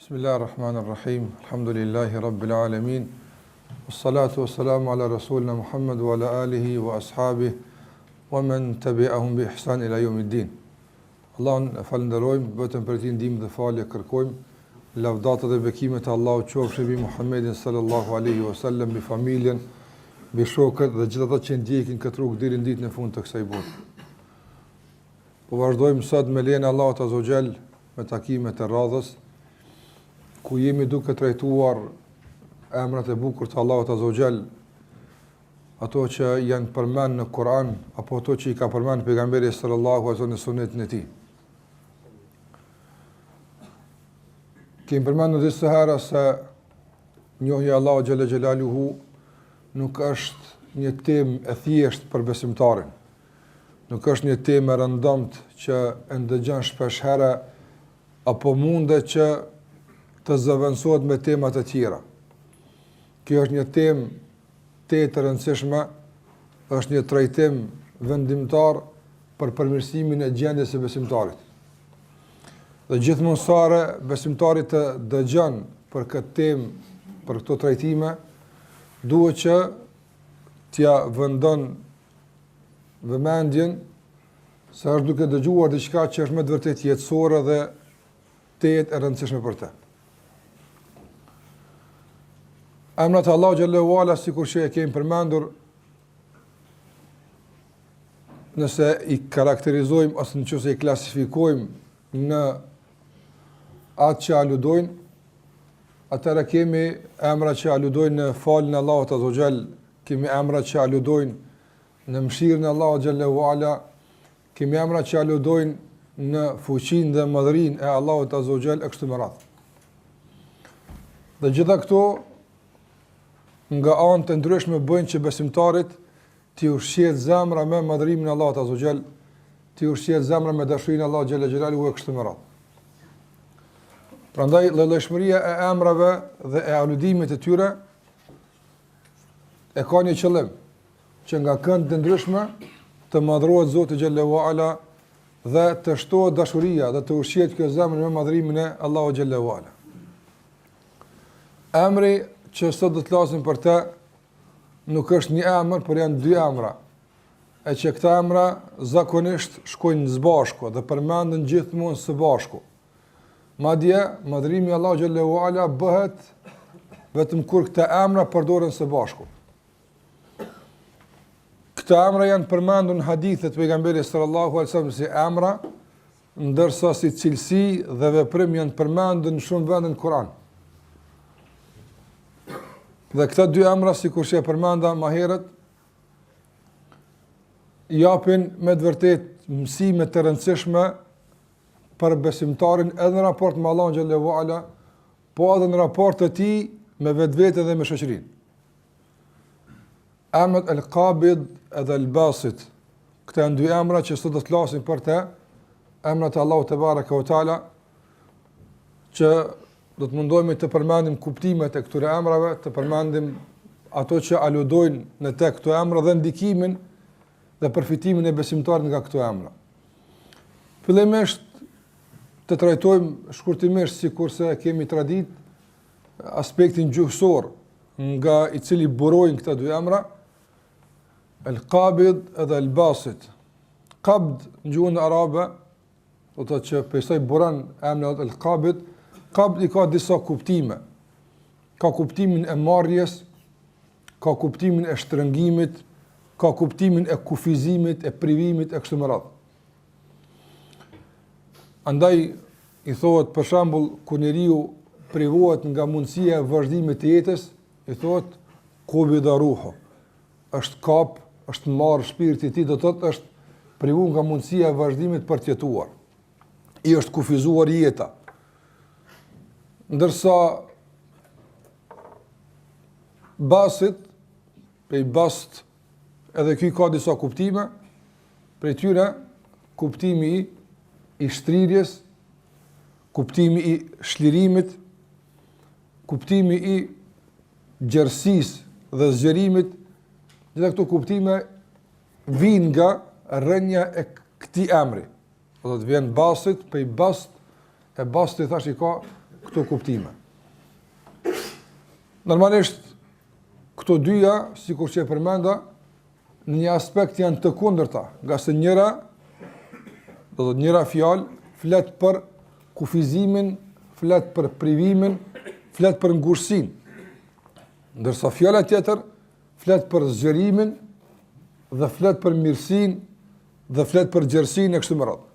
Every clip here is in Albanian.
Bismillahirrahmanirrahim. Alhamdulillahi rabbil alamin. Wassalatu wassalamu ala rasulina Muhammad wa ala alihi wa ashabihi wa man tabi'ahum bi ihsan ila yawmiddin. Allahun e falenderojmë, vetëm për ti ndihmë dhe falje kërkojmë. Lavdata dhe bekimet e Allahut qofshin mbi Muhammedin sallallahu alaihi wasallam, mbi familjen, mbi shokët dhe gjithë ata që ndjekin këtë rrugë deri në ditën e fundit të kësaj bote. Po vazhdojmë sot me lejen e Allahut azza wa jall me takimet e radhës, ku jemi duke trajtuar emrat e bukur të Allahut azza wa jall, ato që janë përmend në Kur'an apo ato që i ka përmend pejgamberi sallallahu alaihi wasallam në sunetin e tij. Kemi përmendur disa herë se njohja e Allahut xhalla xhelaluhu nuk është një temë e thjeshtë për besimtarin. Nuk është një temë e rëndomt që e ndëgjon shpesh herë apo mundet që të zëvendësohet me temat e tjera. Kjo është një temë të rëndësishme, është një trajtim vendimtar për përmirësimin e gjendjes së besimtarit. Dhe gjithmonë sa besimtari të dëgjon për këtë temë, për këto trajtime, duhet që t'ja vendon vëmendjen se është duke dëgjuar diçka që është me të vërtetë jetësore dhe të jetë e rëndësishme për të. Emrat Allahu xhallahu ala, sikur që e kemi përmendur, nëse i karakterizojmë ose nëse i klasifikojmë në atë që aludojnë, atëra kemi emra që aludojnë në falën e Allahut azza wa jall, kemi emra që aludojnë në mëshirën e Allahut xhallahu ala, kemi emra që aludojnë në fuqinë dhe madhërinë e Allahut azza wa jall e kështu me radhë. Dhe gjitha këto nga anë të ndryshme bëjnë që besimtarit t'i ushqet zemra me madhërimin e Allahut azza wa jall, t'i ushqet zemra me dashurinë e Allahut xhalla xhelaluhu e kështu me radhë. Prandaj llojshmëria e emrave dhe e aludimit të tyre e ka një qëllim, që nga kënd të ndryshme të madhrohet Zoti xhallahu ala dhe të shtohet dashuria dhe të ushqet kjo zemër me madhërimin e Allahut xhallahu ala. Emri që sot do të flasim për të nuk është një emër, por janë dy emra. E që këta emra zakonisht shkojnë së bashku dhe përmenden gjithmonë së bashku. Madje madhërimi i Allahut xhallahu ala bëhet vetëm kur këta emra përdoren së bashku. Këta emra janë përmendur në hadithet pejgamberit sallallahu alaihi wasallam si emra, ndërsa si cilësi dhe veprim janë përmendur në shumë vende në Kur'an. Dhe këta dy emra, sikur që e përmenda më herët, japin me të vërtetë mësime të rëndësishme për besimtarin edhe në raport me Allahun xhallahu ala, po edhe në raport të tij me vetveten dhe me shoqërinë. Emrat El-Qabid edhe El-Basit, këta janë dy emra që sot do të flasim për të, emrat e Allahut te baraka ve taala, që do të mundohemi të përmendim kuptimet e këtyre emrave, të përmendim ato që aludojnë në te këto emra dhe ndikimin dhe përfitimin e besimtarit nga këto emra. Fillimisht të trajtojmë shkurtimisht, sikurse kemi tradit, aspektin gjuhësor nga i cili burojnë këta dy emra, El-Qabid edhe El-Basit. Qabd në gjuhën arabe, do të që përsoj buron emrin El-Qabid. Qabd i ka disa kuptime. Ka kuptimin e marrjes, ka kuptimin e shtrëngimit, ka kuptimin e kufizimit, e privimit, e kështu me radhë. Andaj i thohet për shembull kur njeriu privohet nga mundësia e vazhdimit të jetës, i thohet qubida ruhu. Është kap, është marr shpirti i tij, do të thotë është privuar nga mundësia e vazhdimit për të jetuar. I është kufizuar jeta. Ndërsa Basit, prej bast, edhe ky ka disa kuptime, prej tyre kuptimi i shtrirjes, kuptimi i shlirimit, kuptimi i gjerësisë dhe zgjerimit, gjitha këto kuptime vijnë nga rënja e këtij emri. Do të vjen Basit, prej bast, e basti thash i ka këto kuptime. Normalisht, këto dyja, sikur që e përmenda, në një aspekt janë të kundërta, nga se njëra fjalë flet për kufizimin, flet për privimin, flet për ngushësinë, ndërsa fjala tjetër flet për zgjerimin dhe flet për mirësinë dhe flet për gjerësinë e kështu me radhë.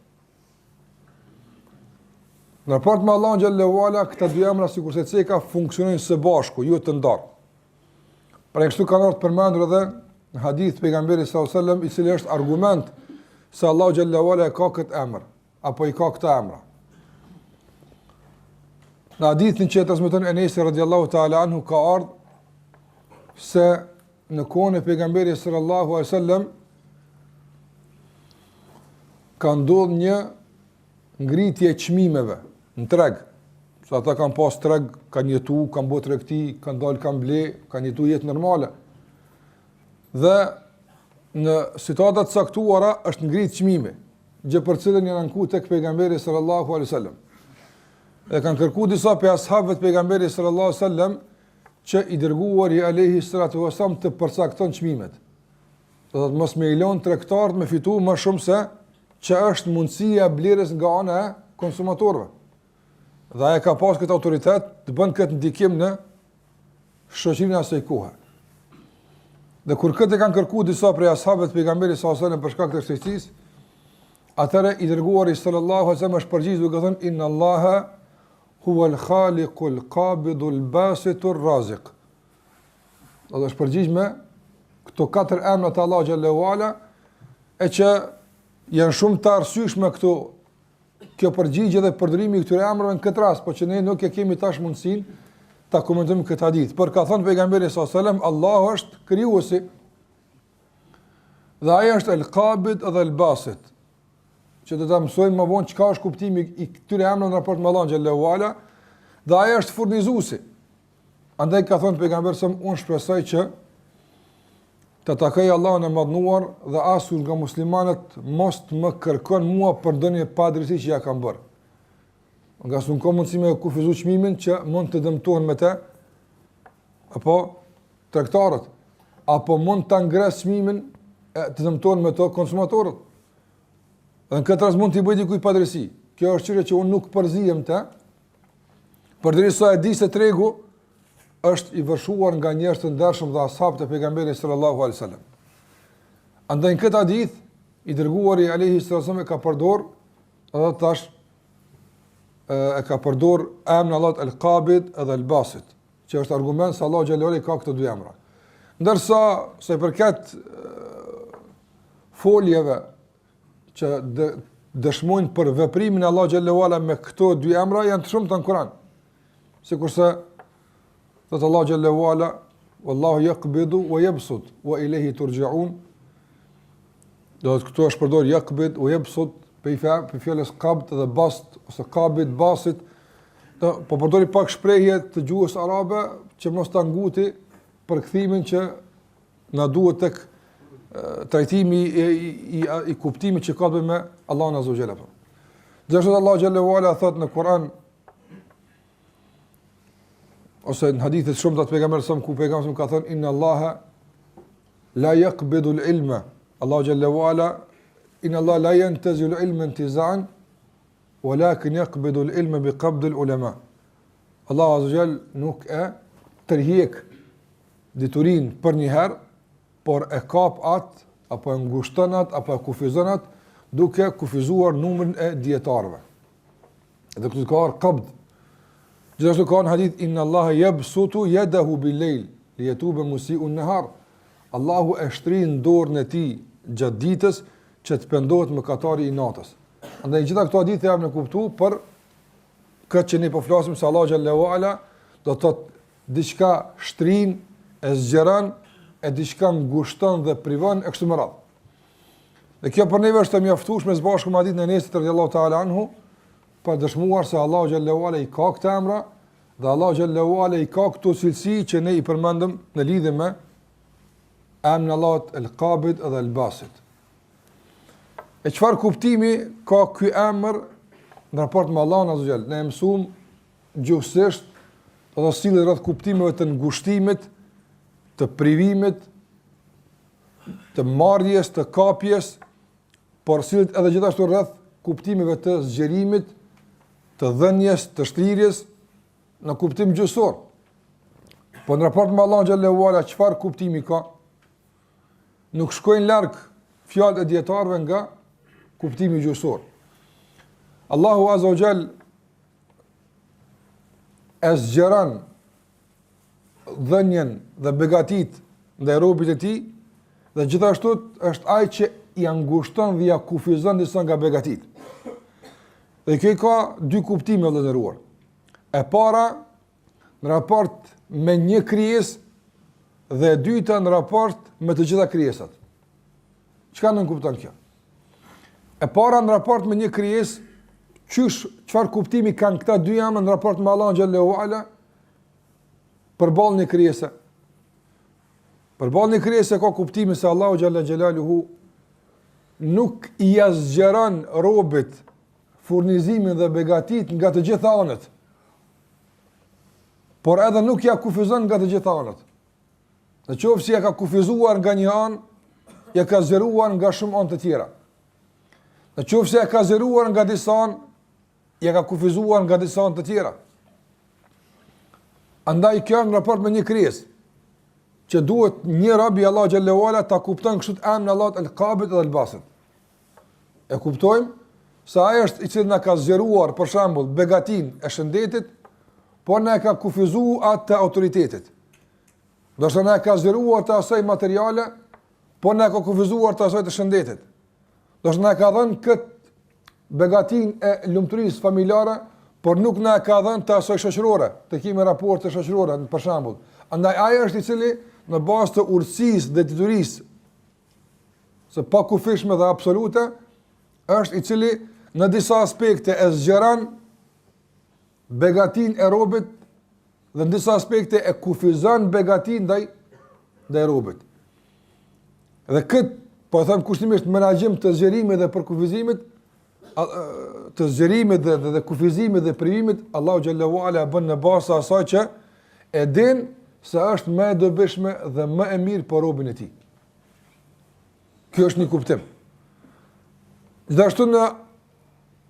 Në raport me Allahun xhallahu ala, këta dy emra sikurse ceka funksionojnë së bashku, jo të ndarë. Pra kështu kanë ardhur të përmendur edhe në hadith pejgamberit sallallahu alajhi wasallam, i cili është argument se Allahu xhallahu ala ka këtë emër apo i ka këta emra. Në hadithin që transmeton Enesi radhiyallahu ta'ala anhu ka ardhur se në kohën e pejgamberit sallallahu alajhi wasallam ka ndodhur një ngritje e çmimeve në treg. Sa ata kanë pas treg, kanë jetu, kanë bërë tregti, kanë dalë, kanë ble, kanë jetu jetë normale. Dhe në situata të caktuara është ngrit çmimi, gjë për cilën janë anku tek pejgamberi sallallahu alaihi wasallam. Dhe kanë kërku disa për ashabëve të pejgamberit sallallahu alaihi wasallam që i dërguari alaihi salatu wasallam të përcakton çmimet. Do të mos me i lënë tregtarët me fitu më shumë se që është mundësia e blerjes nga ana e konsumatorëve. Dhe ai ka pas këtë autoritet të bën këtë ndikim në shoqërinë e asaj kohe. Dhe kur këtë kanë kërku disa prej ashabëve të pejgamberit sallallahu alaihi wasallam për shkak të shtresisë, atëra i dërguari sallallahu alaihi wasallam është përgjigjur duke thënë inna Allaha huwa al-khaliqu al-qabidu al-basitu ar-raziq. Do të është përgjigj me këto katër emra të Allahu xhallahu ala, e që janë shumë të arsyeshme këto kjo përgjigje dhe përdorimi i këtyre emrave në këtë rast, por që ne nuk e kemi tash mundësinë ta komentojmë këtë hadith. Por ka thënë pejgamberi sallallahu alajhi wasallam, Allahu është krijuesi dhe ai është el-qabid dhe el-basit. Që do ta mësojmë më vonë çka është kuptimi i këtyre emrave në raport me Allahun xhallahu ala, dhe ai është furnizuesi. Andaj ka thënë pejgamberi sa unë shpresoj që të takoj Allahun e madhnuar dhe asur nga muslimanët mos të më kërkon mua për ndonjë padrejti që ja kam bërë. Nga s'un ka mundësi me kufizu çmimin që mund të dëmtohen me të, apo tregtarët, apo mund të ngres çmimin të dëmtohen me të konsumatorët. Dhe në këtë rast mund t'i bëj dikujt padrejti. Kjo është çështje që unë nuk përzihem të, përderisa e di se tregu është i vërshuar nga njerëz të ndershëm dhe ashabët e pejgamberit sallallahu alaihi wasallam. Andaj në këtë hadith i dërguari alaihi wasallam ka përdor edhe tash e ka përdor emrin Allah el-Qabid dhe el-Basit, që është argument se Allahu xhallahu alaihi ka këto dy emra. Ndërsa sa i përket foljeve që dëshmojnë për veprimin e Allahu xhallahu alaihi me këto dy emra janë të shumta në Kur'an. Sikurse thot Allahu xhallahu ala, wallahu yaqbidu wa yabsut wa ilayhi turja'un. Do të këtu është përdor yaqbid wa yabsut për fjalës qabd dhe bast ose qabid basit. Do po përdori pak shprehje të gjuhës arabe që mos ta nguti për kthimin që na duhet tek trajtimi i kuptimit që ka të bëjë me Allahun azza wa jalla. Gjithashtu Allahu xhallahu ala thot në Kur'an ose në hadithet shumë të pejgamberit sa ku pejgamberi ka thënë inna Allaha la yaqbidu al-ilma. Allahu xhallahu ala inna Allah la yantazi'u al-ilma intiza'an walakin yaqbidu al-ilma biqabd al-ulama. Allahu azza wa jall nuk e tërhiq diturin për një herë, por e kap atë apo e ngushton atë apo e kufizon atë duke kufizuar numrin e dietarëve. Dhe këtu ka qabd. Gjithashtu ka në hadith, inna Allaha yabsutu yadahu bil-layl liyatuba musii'u an-nahar. Allahu e shtrin dorën e tij gjatë ditës që të pendohet mëkatari i natës. Andaj gjitha këto hadithe janë në kuptu për këtë që ne po flasim se Allahu xhallahu ala do të thotë diçka shtrin, e zgjeron, e diçka ngushton dhe privon e kështu me radhë. Dhe kjo për neve është të mjaftueshme së bashku me hadithin e Enesit radhiyallahu ta'ala anhu, për dëshmuar se Allahu xhallahu ala i ka këta emra dhe Allahu xhallahu ala i ka këto cilësi që ne i përmendëm në lidhje me emrin Allahut el-Qabid dhe el-Basit. E çfarë kuptimi ka ky emër në raport me Allahun azza wa jall? Ne mësuam gjuhësisht, do të sillet rreth kuptimeve të ngushtimit, të privimit, të marrjes, të kapjes, por sillet edhe gjithashtu rreth kuptimeve të zgjerimit, të dhënjes, të shtrirjes në kuptim gjuhësor. Po në raport me Allahun xhallahu ala çfarë kuptimi ka? Nuk shkojnë larg fjalët e dietarëve nga kuptimi gjuhësor. Allahu azza wa jall e zgjeron dhënien dhe begatit ndaj robit e tij dhe gjithashtu është ai që i angushton dhe ja kufizon disa nga begatit. Dhe kjo ka dy kuptime të ndëruar. E para në raport me një krijesë dhe e dyta në raport me të gjitha krijesat. Çka nën kupton kjo? E para në raport me një krijesë, çfarë kuptimi kanë këta dy jamë në raport me Allahun xhallahu ala përballë një krijesë? Përballë një krijesë ka kuptimin se Allahu xhalla xhelaluhu nuk i zgjeron robit furnizimin dhe begatit nga të gjitha anët, por edhe nuk ja kufizon nga të gjitha anët. Në qoftë se ja ka kufizuar nga një anë, ja ka zgjeruar nga shumë anë të tjera. Në qoftë se ja ka zgjeruar nga disa anë, ja ka kufizuar nga disa anë të tjera. Andaj kjo në raport me një krijesë, që duhet një rob i Allahu xhallahu ala ta kupton kështu emrin Allahut el-Qabid dhe el-Basit. E kuptojmë se ai është i cili na ka zgjeruar për shembull begatin e shëndetit, por na ka kufizuar atë të autoritetit. Do të na ka zgjeruar të asaj materiale, por na ka kufizuar të asaj të shëndetit. Do të na ka dhënë këtë begatin e lumturisë familjare, por nuk na ka dhënë të asaj shoqërore, të kemi raporte shoqërore për shembull. Andaj ai është i cili në bazë të urtësisë dhe diturisë së pakufishme dhe absolute, është i cili në disa aspekte e zgjeron begatin e robit dhe në disa aspekte e kufizon begatin ndaj robit. Dhe këtë, po them kushtimisht menaxhim të zgjerimit dhe përkufizimit, të zgjerimit dhe kufizimit dhe privimit, Allahu xhallahu ala bën në bazë asaj që e din se është më e dobishme dhe më e mirë për robën e tij. Kjo është një kuptim. Gjithashtu në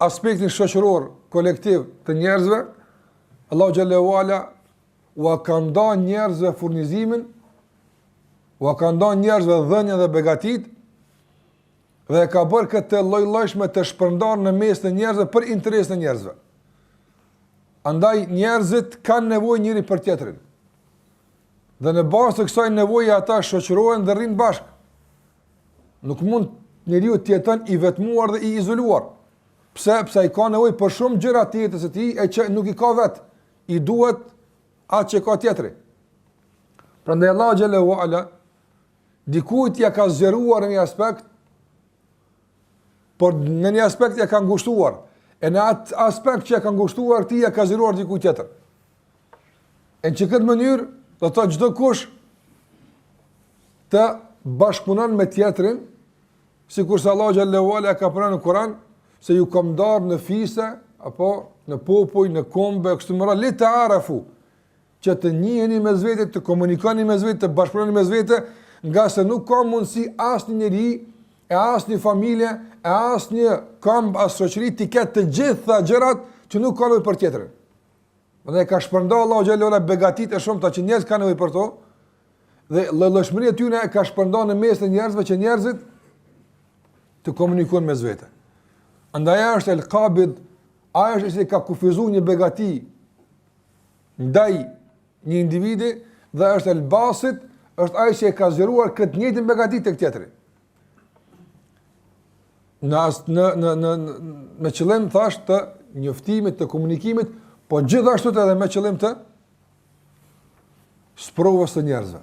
aspektin shoqëror, kolektiv të njerëzve, Allahu xhallahu ala u ka dhënë njerëzve furnizimin, u ka dhënë njerëzve dhënien dhe begatit, dhe ka bërë këtë lloj-llojshme të shpërndarë në mes të njerëzve për interes të njerëzve. Andaj njerëzit kanë nevojë njëri për tjetrin. Dhe në bazë të kësaj nevoje ata shoqërohen dhe rrinë bashkë. Nuk mund njeriu të jeton i vetmuar dhe i izoluar. Pse? Pse ai ka nevojë për shumë gjëra të jetës së tij e që nuk i ka vet. I duhet atë që ka tjetri. Prandaj Allahu xhallahu ala dikujt ja ka zgjeruar në një aspekt, por në një aspekt ja ka ngushtuar. E në atë aspekt që ja ka ngushtuar ti ja ka zgjeruar dikujt tjetër. E në këtë mënyrë do të thotë çdo kush të bashkëpunon me tjetrin, sikurse Allahu xhallahu ala ka pranuar në Kur'an se ju kam ndarë në fise apo në popull, në kombe, kështu më radhë, li të arafu, që të njiheni mes vete, të komunikoni mes vete, të bashkëpunoni mes vete, nga se nuk ka mundësi asnjë njeri, e asnjë familje, e asnjë komb, as shoqëri të ketë të gjitha gjërat që nuk ka nevojë për tjetrin. Prandaj ka shpërndar Allahu xhallahu ala begatit e shumta që njerëzit kanë nevojë për to, dhe llojshmëria e tyre ka shpërndar në mes të njerëzve që njerëzit të komunikojnë mes vete. Andaj është el-Qabid, ai është se ka kufizuar një begati ndaj një individi, dhe është el-Basit, është ai që ka zgjeruar këtë njëjtin begati tek tjetri. Me qëllim thash të njoftimit, të komunikimit, po gjithashtu edhe me qëllim të sprovës të njerëzve.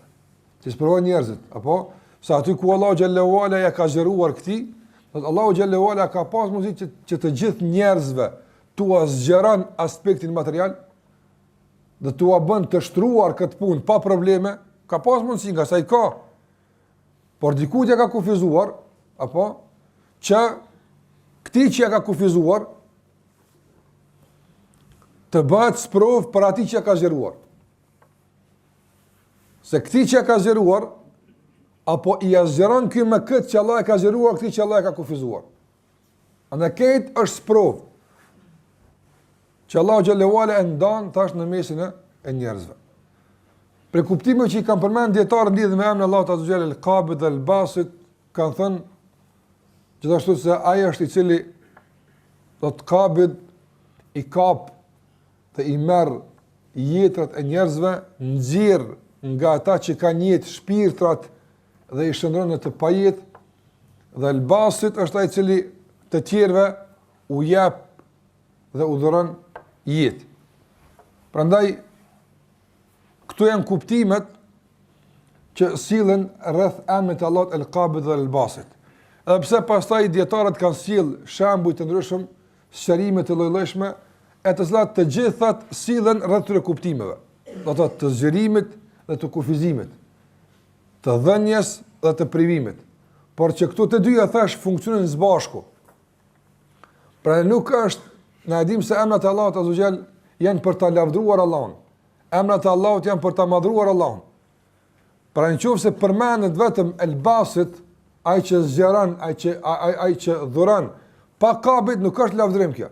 Që sprovojnë njerëzit, apo sa aty ku Allahu xhallahu ala ja ka zgjeruar këtij, Allahu xhallahu ala ka pas mundësi që të gjithë njerëzve tua zgjeron aspektin material dhe tua bën të shtruar këtë punë pa probleme, ka pas mundësi nga sa i ka. Por dikujt ja ka kufizuar, apo që këtij që ja ka kufizuar të bëhet sprov për ati që ka zgjeruar. Se këti që ka zgjeruar, apo i azgjeron ky me këtë që Allah e ka zgjeruar, këti që Allah e ka kufizuar. Andaj këtë është sprov që Allah xhallahu ala e ndan tash në mesin e njerëzve. Për kuptimin që i kanë përmend dietarët lidhur me emrin Allahu azza xhalal al-Qabid dhe al-Basit, kanë thënë gjithashtu se ai është i cili do të qabid, i kap dhe i merr jetrat e njerëzve, nxjerr nga ata që kanë jetë shpirtrat dhe i shndron në të pajet, dhe al-Basit është ai i cili të tjerëve u jep dhe u dhuron jetë. Prandaj këto janë kuptimet që sillen rreth emrit të Allahut el-Qabid dhe el-Basit. Edhe pse pastaj dietarët kanë sill shembuj të ndryshëm, sqarime të lloj-llojshme, e të cilat të gjithat sillen rreth këtyre kuptimeve. Do të thotë të zgjerimit dhe të kufizimit, të dhënjes dhe të privimit. Por që këto të dyja thash funksionojnë së bashku. Pra nuk është, na e dim se emrat e Allahut azza xal janë për ta lavdruar Allahun. Emrat e Allahut janë për ta madhruar Allahun. Pra nëse përmendet vetëm el-Basit, ai që zgjeron, ai që dhuron, pa Qabid nuk është lavdrim kjo.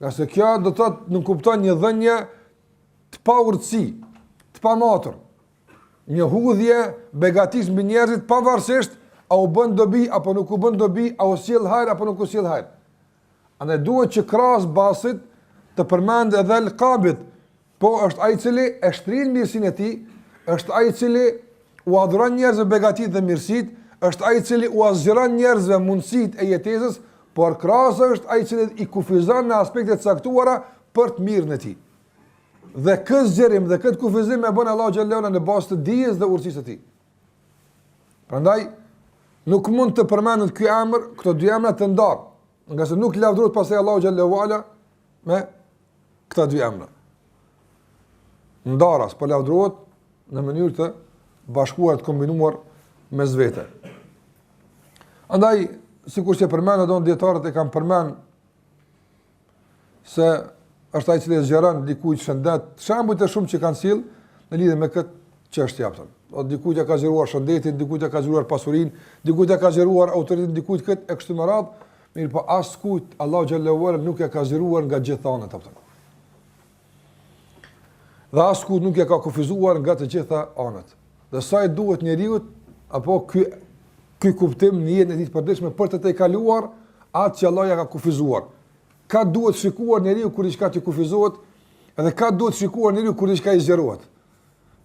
Qase kjo do të thotë nuk kupton një dhënje të pa urtësi, të pa matur. Një hudhje begatizëm mbi njerëzit pavarësisht a u bën dobi apo nuk u bën dobi, a u sjell hajër apo nuk u sjell hajër. Andaj duhet që krahas Basit të përmend edhe el-Qabid, po është ai i cili e shtrin mirësinë e tij, është ai i cili u adhuron njerëzve begatit dhe mirësit, është ai i cili u azgjeron njerëzve mundësitë e jetesës, por krahas është ai i cili i kufizon në aspekte të caktuara për të mirën e tij. Dhe këtë zgjerim dhe këtë kufizim e bën Allahu xhallahu ala në bazë të dijes dhe urtësisë së tij. Prandaj nuk mund të përmendet ky emër, këto dy emra të ndarë, nga se nuk lavdrohet pasaj Allahu xhallahu ala me këta dy emra. Ndaras, po lavdrohet në mënyrë të bashkuar, të kombinuar me zvete. Andaj, sikur që përmend edhe dietarët e kanë përmend se është ai i cili zgjeron dikujt shëndet, shembuj të shumë që kanë sill në lidhje me këtë çështje apo. Dikujt ka zgjeruar shëndetin, dikujt ka zgjeruar pasurinë, dikujt ka zgjeruar autoritetin, dikujt këtë e kështu me radhë, mirë po askujt Allahu xhallahu ala nuk e ka zgjeruar nga gjithë anët apo. Dhe askujt nuk e ka kufizuar nga të gjitha anët. Dhe sa i duhet njeriu apo ky kuptim në jetën e tij të përditshme për të kaluar atë që Allah ja ka kufizuar. Ka duhet shikuar njeriu kur diçka të kufizohet, edhe ka duhet shikuar njeriu kur diçka i zgjerohet.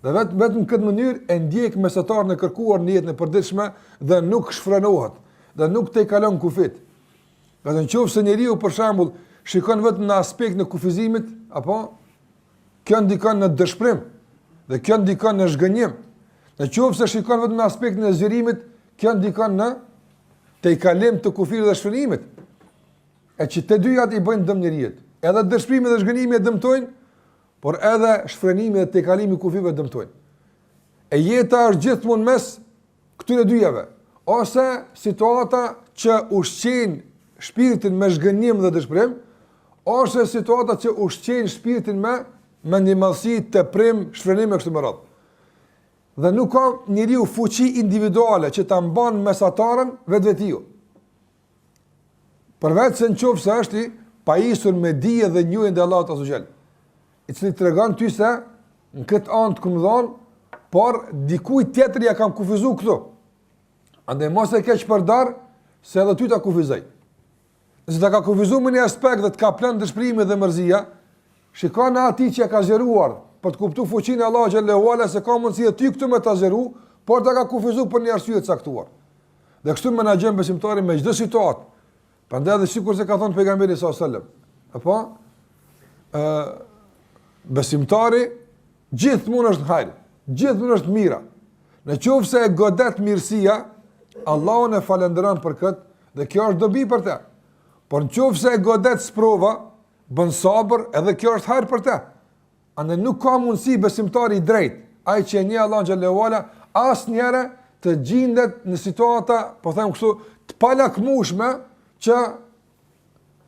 Dhe vetëm në këtë mënyrë e ndjek mesatarin e kërkuar në jetën e përditshme dhe nuk shfrenohet, dhe nuk te kalon kufit. Nga të nëse njeriu për shembull shikon vetëm në aspekt në kufizimit, apo kjo ndikon në dëshpërim dhe kjo ndikon në zhgënjim. Nëse shikon vetëm në aspektin e zgjerimit, kjo ndikon në tejkalim të kufit dhe shfrenimit. E që të dyjat i bëjnë dëm njeriut. Edhe dëshpërimi dhe zhgënjimi e dëmtojnë, por edhe shfrenimi dhe tejkalimi kufive dëmtojnë. E jeta është gjithmonë mes këtyre dyjave, ose situata që ushqejnë shpirtin me zhgënjim dhe dëshpërim, ose situata që ushqejnë shpirtin me mendimallësi, teprim, shfrenim e kështu me radhë. Dhe nuk ka njeriu fuqi individuale që ta mban mesatarën vetvetiu. Përveç se nëse është i pajisur me dije dhe njohjen e Allahut azza xal, i cili tregon ty se në këtë anë të kumdhon, por dikujt tjetër ja kanë kufizuar këtu. Andaj mos e keq përdor se edhe ty ta kufizoj. Nëse ta ka kufizuar në një aspekt dhe të ka plan dëshpërimi dhe mërzia, shikon në atij që ka zgjeruar për të kuptuar fuqinë e Allahut xhallahu ala se ka mundësi ty këtu me ta zgjeru, por ta ka kufizuar për një arsye të caktuar. Dhe kështu menaxhon besimtarin me çdo situatë. Prandaj edhe sikur se ka thënë pejgamberi sallallahu alajhi wasallam, apo besimtari gjithmonë është në hajër, gjithmonë është mira. Nëse e godet mirësia, Allahun e falënderon për këtë dhe kjo është dobi për të. Por nëse e godet sprova, bën sabër, edhe kjo është hajër për të. Andaj nuk ka mundësi besimtari i drejt, ai që e njeh Allahun xhallahu ala, asnjëherë të gjendet në situata, po them kështu, të palakmueshme që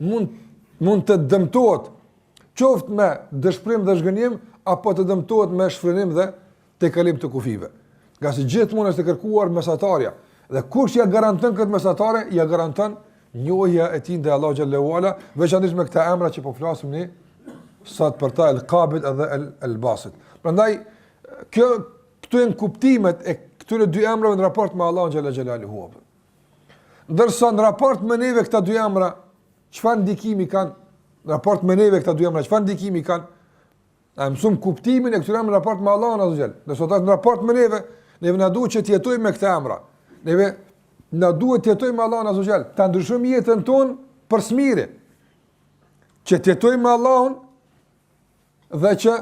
mund të dëmtohet, qoftë me dëshpërim dhe zhgënjim, apo të dëmtohet me shfrenim dhe tejkalim të kufive. Nga se gjithmonë është e kërkuar mesatarja, dhe kush ja garanton këtë mesatare, ja garanton njohja e tij ndaj Allahu xhallahu ala, veçanërisht me këta emra që po flasim ne sot për ta, el-Qabid edhe el-Basit. Prandaj këto janë kuptimet e këtyre dy emrave në raport me Allahun xhallahu xhelaluhu. Ndërsa në raport me neve këta dy emra, çfarë ndikimi kanë? Në raport me neve këta dy emra, çfarë ndikimi kanë? A mësum kuptimin e këtyre emrave në raport me Allahun azza xhel. Do sot në raport me neve na duhet që të jetojmë me këta emra. Neve na duhet të jetojmë me Allahun azza xhel, ta ndryshojmë jetën tonë për smire. Që të jetojmë me Allahun dhe që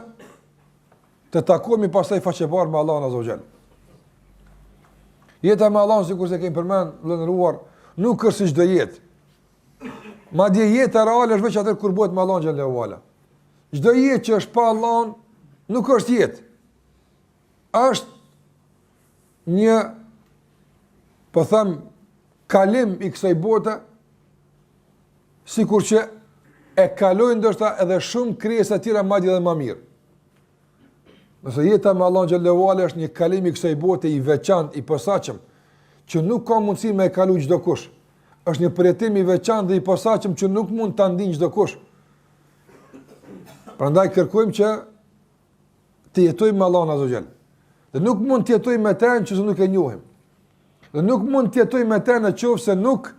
të takohemi pastaj faqebar me Allahun azza xhel. Jeta me Allahun, sikur se kemi përmend, vlerëruar, nuk është si çdo jetë. Madje jeta reale është veç atë kur bëhet me Allahun xhallahu ala. Çdo jetë që është pa Allahun nuk është jetë. Është një, po them, kalim i kësaj bote, sikur që e kalojnë ndoshta edhe shumë krijesa tjera madje edhe më mirë. Nëse jeta me Allahun xhallahu ala është një kalim i kësaj bote i veçantë, i posaçëm, që nuk ka mundësi me e kalu çdo kush. Është një përjetim i veçantë dhe i posaçëm që nuk mund ta ndinjë çdo kush. Prandaj kërkojmë që të jetojmë me Allahun azza xhel. Dhe nuk mund të jetojmë me të nëse nuk e njohim. Dhe nuk mund të jetojmë me të nëse nuk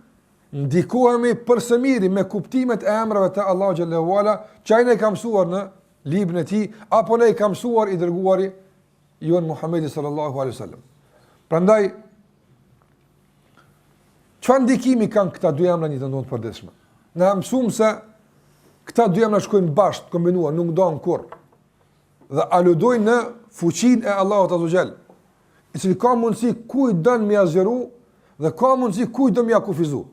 ndikohemi për së miri me kuptimet e emrave të Allahu xhallahu ala, që ai ne ka mësuar në librin e tij, apo ne i ka mësuar i dërguari jon Muhamedi sallallahu alaihi wasallam. Prandaj çfarë ndikimi kanë këta dy emra në jetën tonë të përditshme? Na mësuam se këta dy emra shkojnë bashkë, kombinuar, nuk ndohen kurrë. Dhe aludojnë në fuqinë e Allahut azza xhel, i cili ka mundësi kujt don më azhëru dhe ka mundësi kujt do më akufizu.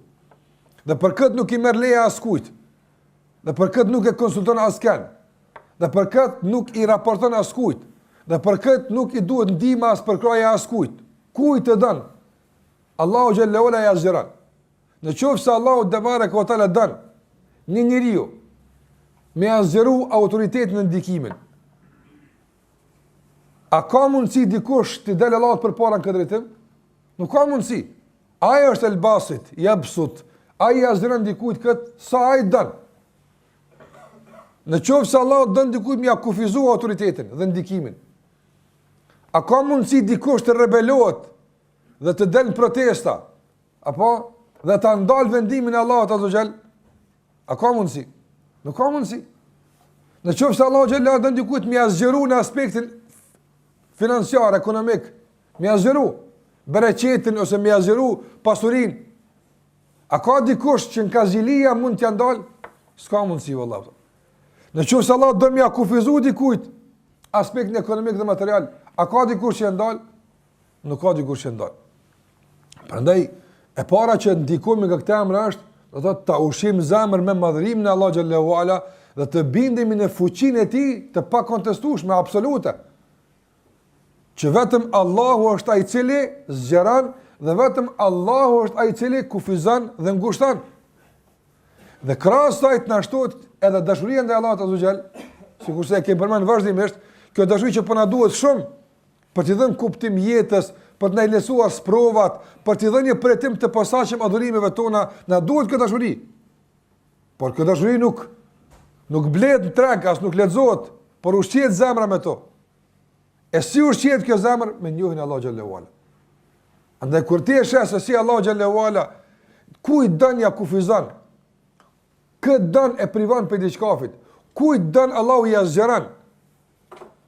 Dhe për këtë nuk i merr leja askujt. Dhe për këtë nuk e konsulton askën. Dhe për këtë nuk i raporton askujt. Dhe për këtë nuk i duhet ndihma as për kraja askujt. Kujt e don? Allahu xhallahu ala yazran. Në qoftë se Allahu te bareka ve teala don një njeriu me azhëru autoritetin në ndikimin. A ka mundësi dikush të dalë Allahut përpara në këtë drejtim? Nuk ka mundësi. Ai është el-Basit, yabsut. Ai azhëron dikujt këtë sa ai don. Në qoftë se Allahu don dikujt me akufizu autoritetin dhe ndikimin. A ka mundësi dikush të rebelohet dhe të dalë protesta, apo dhe të ndalë vendimin e Allahut azza xhel? A ka mundësi? Nuk ka mundësi. Në qoftë se Allahu xhel don dikujt me azhëru në aspektin financiar, ekonomik, me azhëru bereqetin ose me azhëru pasurinë. A ka dikush që në kazilia mund t'ja ndalë? S'ka mundësi vallahi. Në qoftë se Allah do më akufizu dikujt aspektin ekonomik dhe material, a ka dikush që ndal? Nuk ka dikush që ndal. Prandaj e para që ndikojmë nga këtë emër është, do të thotë ta ushqim zemër me madhërimin e Allah xhallahu ala dhe të bindemi në fuqinë e tij të pakontestueshme, absolute. Që vetëm Allahu është ai i cili zgjeron dhe vetëm Allahu është ai i cili kufizon dhe ngushton. Dhe krahas asaj na shtohet edhe dashuria ndaj Allahut azza xhel, sikurse e kemi përmendur vazhdimisht, kjo dashuri që po na duhet shumë për të dhënë kuptim jetës, për të na lehtësuar sprovat, për të dhënë një përjetim të posaçëm adhurimeve tona, na duhet kjo dashuri. Por kjo dashuri nuk blet në treg, as nuk lexohet, por ushqet zemra me to. E si ushqet kjo zemër? Me njohjen e Allahut xhallahu ala. Andaj kur ti e sheh se si Allahu xhallahu ala kujt don ja kufizon, këtë don e privon për diçkafit, kujt don Allahu i azhëron,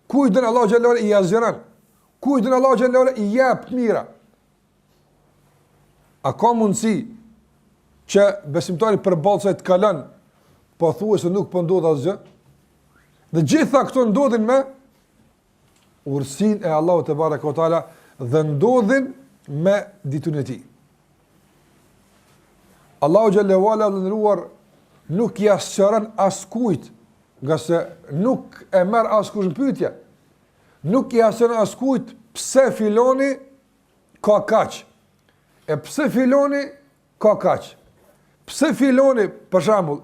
kujt don Allahu xhallahu ala i azhëron, kujt don Allahu xhallahu ala i jep mira. A ka mundësi që besimtari përballë se të kalon, po thuaj se nuk po ndodh asgjë? Dhe gjitha këto ndodhin me urësinë e Allahut te bareka ve taala dhe ndodhin me ditën e tij. Allahu xhallahu ala ndëruar nuk i asqëron askujt, nga se nuk e merr askush në pyetje. Nuk i asqëron askujt pse filoni ka kaq. E pse filoni ka kaq. Pse filoni, për shembull,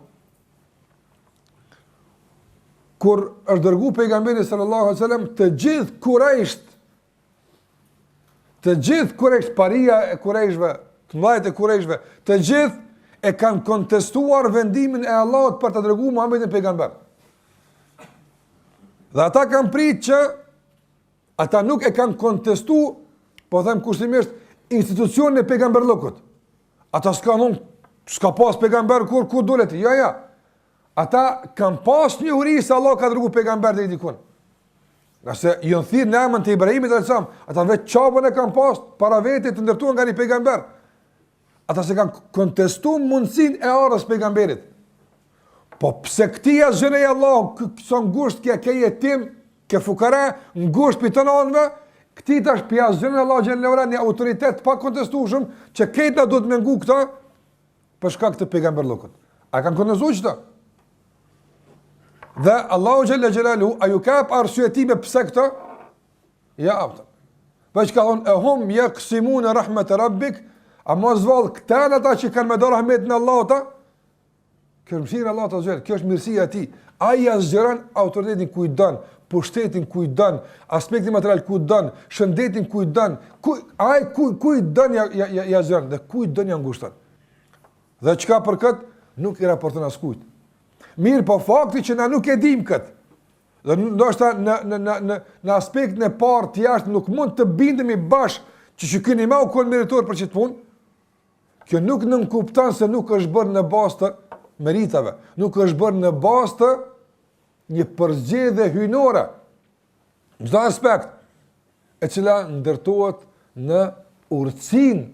kur është dërgu pejgamberi sallallahu alaihi wasallam, të gjithë Kurejsht, paria e Kurejshve, të mëdhejt e Kurejshve, të gjithë e kanë kontestuar vendimin e Allahut për të dërguar Muhamedit pejgamber. Dhe ata kanë pritë që ata nuk e kanë kontestu, po them kushtimisht, institucionin e pejgamberllokut. Ata s'ka pas pejgamber kur dolet. Ja. Ata kanë pas njohuri se Allah ka dërguar pejgamber deri dikun. Nëse janë thirrë në emrin të Ibrahimit alayhisalam, ata vetë çapën e kanë pas para vetë të ndërtuar nga një pejgamber. Ata se kanë kontestuar mundësinë e ardhës pejgamberit. Po pse këtia zhënë e Allah, këso ngusht ke jetim, ke fukara, ngusht për të nënve, këti tash pja zhënë e Allah gjenë leura një autoritet pa kontestueshëm që këta do të mengu këta për shkak të pejgamberllokut. A kanë kontestu qëta? Dhe Allahu Gjelle Gjelalu, a ju kap arsyetime pse këta? Ja, apëta. Veç ka thonë, e hum yaqsimuna rahmet e rabbik, a mos valë këta në ta që kanë me do rahmet në Allah ta? Kjo është mëshirë Allah të zhjerë, kjo është mirësia ti. Aja zgjeron autoritetin ku i dënë, pushtetin ku i dënë, aspektin material ku i dënë, shëndetin ku i dënë, ku i dënë ja zgjeron, dhe ku i dënë ja ngushton. Dhe qka për këtë, nuk i raporton askujt. Mirë, po fakti që na nuk e dim këtë, dhe ndoshta në aspektin e parë të jashtë nuk mund të bindemi bashkë që këni ma u konë meritor për qëtë punë, kjo nuk nënkupton se nuk është bërë në bazë të meritave, nuk është bërë në bazë të një përzgjedhje hyjnore, në çdo aspekt, e cila ndërtohet në urtësinë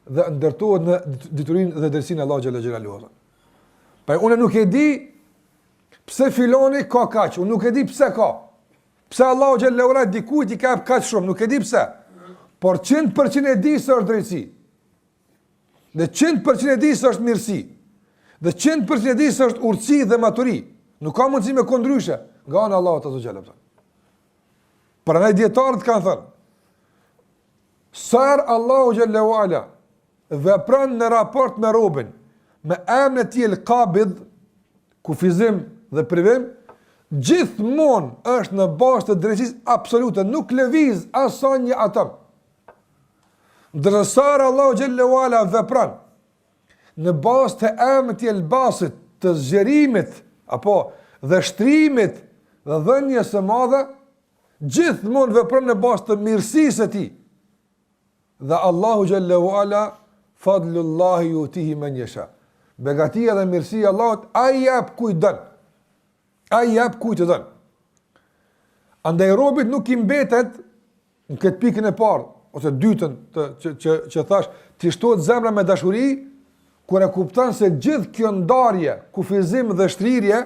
dhe ndërtohet në diturinë dhe drejtsinë e Allahut xhalla xhelaluhu. Pa unë nuk e di pse filoni ka kaq, unë nuk e di pse ka. Pse Allahu xhalla xhelaluhu dikujt i ka kaq shumë, nuk e di pse. Por 100% e di se është drejtësi. Dhe 100% e di se është mirësi. Dhe 100% e di se është urtësi dhe maturi. Nuk ka mundësi me kundryshe nga ana Allahut azza xhalla. Prandaj dietarët kanë thënë, sar Allahu xhalla xhelaluhu vepron në raport me robën, me emrin e tij el-Qabid, kufizim dhe privim, gjithmonë është në bazë të drejtësisë absolute, nuk lëviz as një atom. Ndërsa Allahu xhallahu ala vepron në bazë të emrit të el-Basit, të zgjerimit apo dhe shtrimit dhe dhënies së madhe, gjithmonë vepron në bazë të mirësisë së tij. Dhe Allahu xhallahu ala fadlullahi yutihi man yasha. Begatia dhe mirësia e Allahut ai jap kujt don. Ai jap kujt e don. Andaj robit nuk i mbetet në këtë pikën e parë ose dytën që thash, ti shtohet zemra me dashuri kur e kupton se gjithë kjo ndarje, kufizim dhe shtrirje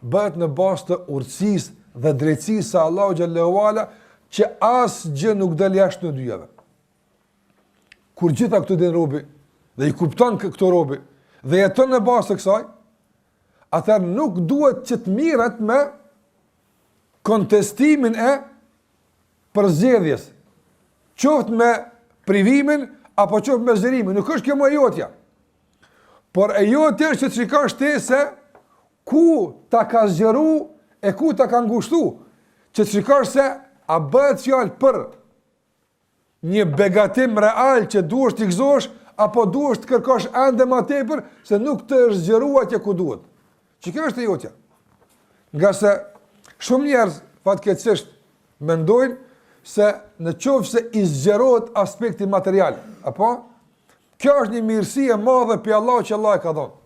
bëhet në bazë të urtësisë dhe drejtësisë së Allahu xhallahu ala, që asgjë nuk del jashtë në dyjave. Kur gjitha këto din robi dhe i kupton këto robi dhe jeton në bazë të kësaj, atëherë nuk duhet që të mirret me kontestimin e përzgjedhjes, qoftë me privimin apo qoftë me zgjerimin. Nuk është kjo më e jotja. Por e jotja është që të shikosh ti se ku ta ka zgjeru e ku ta ka ngushtu, që të shikosh se a bëhet fjalë për një begatim real që duhesh t'i gëzosh, apo duhesh të kërkosh ende më tepër se nuk të është zgjeruar atje ku duhet. Që kjo është e jotja. Nga se shumë njerëz fatkeqësisht mendojnë se në qoftë se i zgjerohet aspekti material, apo kjo është një mirësi e madhe pe Allah që Allah e ka dhënë.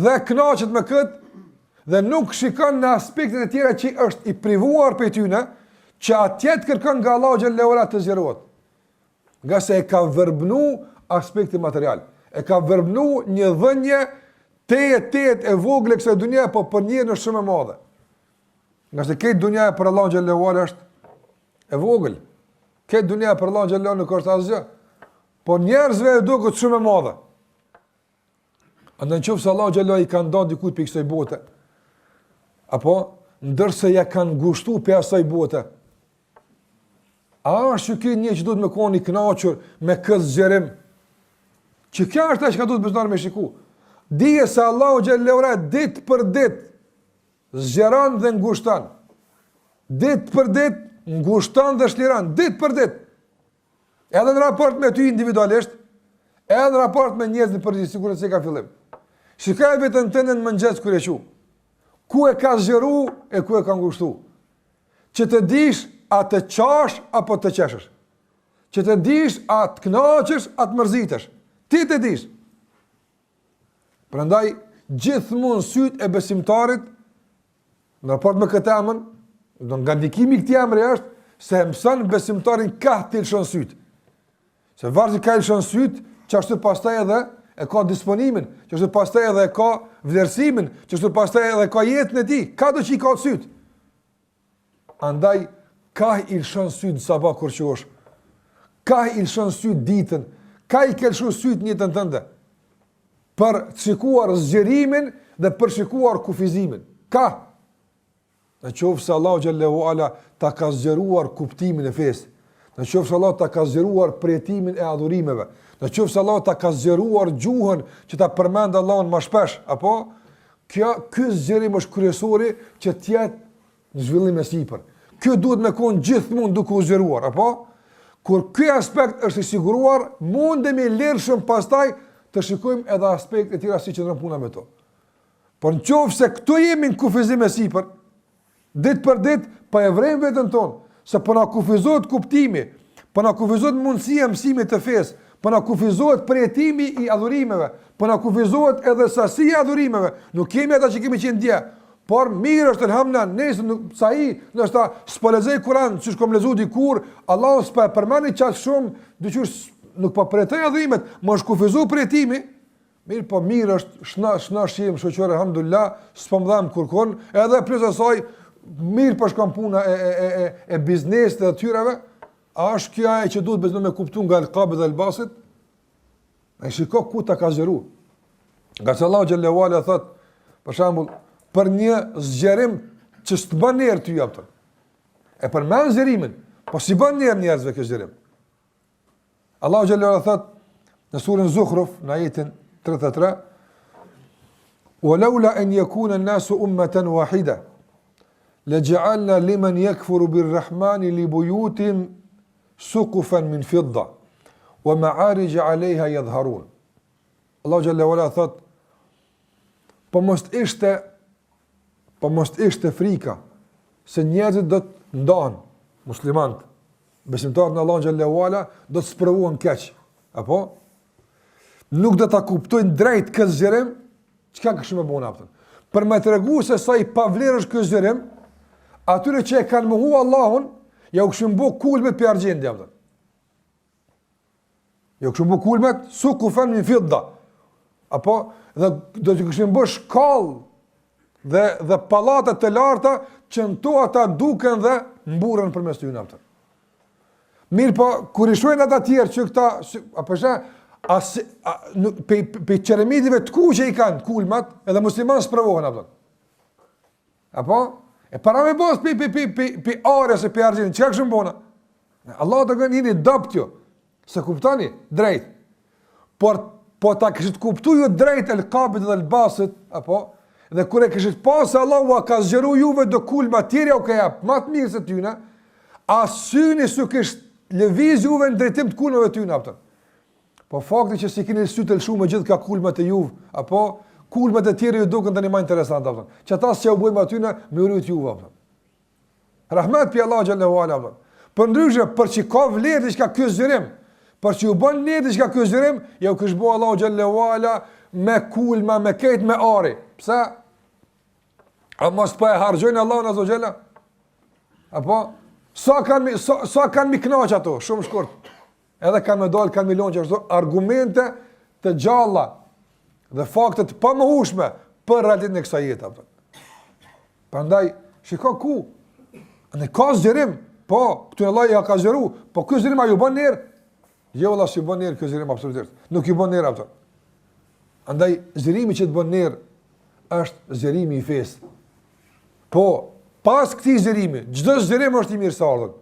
Dhe kënaqet me këtë dhe nuk shikon në aspektet e tjera që është i privuar prej tyne, që atje të kërkon nga Allahu xhallahu ala të zgjerohet. Nga se e ka vërbnu aspekti material. E ka vërbnu një dhënje tejet e vogle kësaj dunje, po për një në shumë e madhe. Nga se këtë dunja për Allahu xhallahu ala është e vogël. Këtë dunja për Allahu xhallahu ala nuk është asgjë. Po njerëzve e duket shumë e madhe. Andaj nëse Allahu xhallahu ala i ka dhënë dikujt për kësaj bote, apo ndërsa ja kanë ngushtuar për asaj bote, a është që një që duhet me koni kënaqur me këtë zgjerim? Që kjo është ajo që duhet besimtari me shiku. Dije se Allahu xhallahu ala ditë për ditë zgjeron dhe ngushton. Ditë për ditë, ngushton dhe shliron, ditë për ditë. Edhe në raport me ty individualisht, edhe në raport me njerëzit përgjithësi, sigurisht se ka fillim. Shikaj vetën tënde në mëngjes kur e qu. Ku e ka zgjeru e ku e ka ngushtu. Që të dish a të qash apo të qeshësh. Që të dish a të knaqesh a të mërzitesh. Ti të dish. Prandaj gjithmonë syt e besimtarit në raport me këtë emër, do nga ndikimi i këtij emri është se mëson besimtarin ka të lëshon syt. Se varzi ka lëshon syt, çashtu pastaj edhe e ka disponimin, çashtu pastaj edhe e ka vlerësimin, çashtu pastaj edhe ka jetën e tij, ka do që i ka syt. Andaj ka i lëshon syt sabah kur qosh. Ka i lëshon syt ditën, ka i ke lëshon syt njëtën tënde. Për shikuar zgjerimin dhe për shikuar kufizimin. Ka. Në qoftë se Allahu xhallahu ala ta ka zgjeruar kuptimin e fesë. Në qoftë se Allahu ta ka zgjeruar përjetimin e adhurimeve. Në qoftë se Allahu ta ka zgjeruar gjuhën që ta përmend Allahun më shpesh, apo ky zgjerim është kryesori që të jetë në zhvillim e sipër. Ky duhet me kon gjithmonë duke u zgjeruar, apo kur ky aspekt është i siguruar, mundemi lirshëm pastaj të shikojmë edhe aspekte të tjera si qëndron puna me to. Por në qoftë se këtu jemi në kufizim e sipër, ditë për ditë, pa e vrejmë vetën tonë, se për na kufizohet kuptimi, për na kufizohet mundësia mësimit të fesë, për na kufizohet përjetimi i adhurimeve, për na kufizohet edhe sasia e adhurimeve, nuk kemi ata që kemi qenë dje, por mirë është elhamdulillah, nëse sa i, nështë s'po lexoj Kur'an, siç kom lexuar dikur, Allahu s'po e përmend çaq shumë, dyqysh nuk po pretendoj adhurimet, më është kufizuar përjetimi. Mirë, po mirë është shnash shoqëror alhamdulillah, s'po mdhem kurkon, edhe plus asaj mirë po shkon puna e biznesit dhe tyrave, a është kjo ajo që duhet bezë me kuptu nga Al-Qabi dhe Al-Basit? Ai shiko ku ta ka zgjeruar. Nga se Allahu xhallahu ala thot, për shembull, për një zgjerim që s'të bën erë ty apo. E përmend zgjerimin, po si bën erë njerëzve kjo zgjerim? Allahu xhallahu ala thot në surën Zukhruf, në ajetin 33, "Walaula an yakuna an-nasu ummatan wahida لجعلنا لمن يكفر بالرحمن لبيوتهم سقفا من فضة ومعارج عليها يظهرون." Allah xhallahu ala thot, po mos ishte frika se njerëzit do të ndahen, muslimanët, besimtarët në Allah xhallahu ala do të sprovuan keq, apo nuk do ta kuptojnë drejt këtë zgjerim, çka kështu më bën aftën. Për më tregu se sa i pavlerë është ky zgjerim, atyre që e kanë mohu Allahun, ja u këshim bu kulmet për argjendi, aftën. Ja u këshim bu kulmet, suqufan min fidda. Apo, dhe do të këshim bu shkallë dhe palatet të larta, që në to ata duken dhe mburën për mes të june, aftën. Mirë po, kur i shojnë ata tjerë që këta, apo shë, pe qeremidive të ku që i kanë kulmat, edhe musliman së pravohen, aftën. Apo? E para me bos pi arës e pi argjenin, që ka këshëm bona? Allah të gënë jeni dopt jo, se kuptani, drejt. Po ta këshit kuptu ju drejt Al-Qabit dhe Al-Basit, apo, dhe kure këshit pasë Allah u a ka zgjeru juve do kulma tjerja u ka japë, matë mirë se tyne, asyni su kësht lëviz juve në drejtim të kulmave tyne, apëtën. Po fakti që si keni sy të lëshu me gjithë ka kulmat e juve, apo, kulmet e tjere ju duken të një ma interesant, apëtën. Që ta së që u bujmë atyne, me urujt juve, apëtën. Rahmet për Allah xhallahu ala, apëtën. Për ndryshe, për që ka vlerë të shka kjo zërim, për që u bën lirë të shka kjo zërim, ja u këshbo Allah xhallahu ala me kulma, me kejt, me ari. Pse? A mos pa e hargjojnë Allah në zogjela? Apo? Sa kanë mi knaq ato? Shumë shkurt. Edhe kanë me dalë, kanë mi lonë që ashtu argumente të gjalla dhe faktet pa më hushme për realitet në kësa jetë. Prandaj, shiko ku? Në ka zgjerim, po, këtu në Allah ja ka zgjeru, po kjo zgjerim a ju bën njerë? Jo, Allah si bën njerë kjo zgjerim absolutisht. Nuk ju bën njerë apëtër. Andaj, zgjerimi që të bën njerë është zgjerimi i fesë. Po, pas këti zgjerimi, çdo zgjerim është i mirë sa ardhën.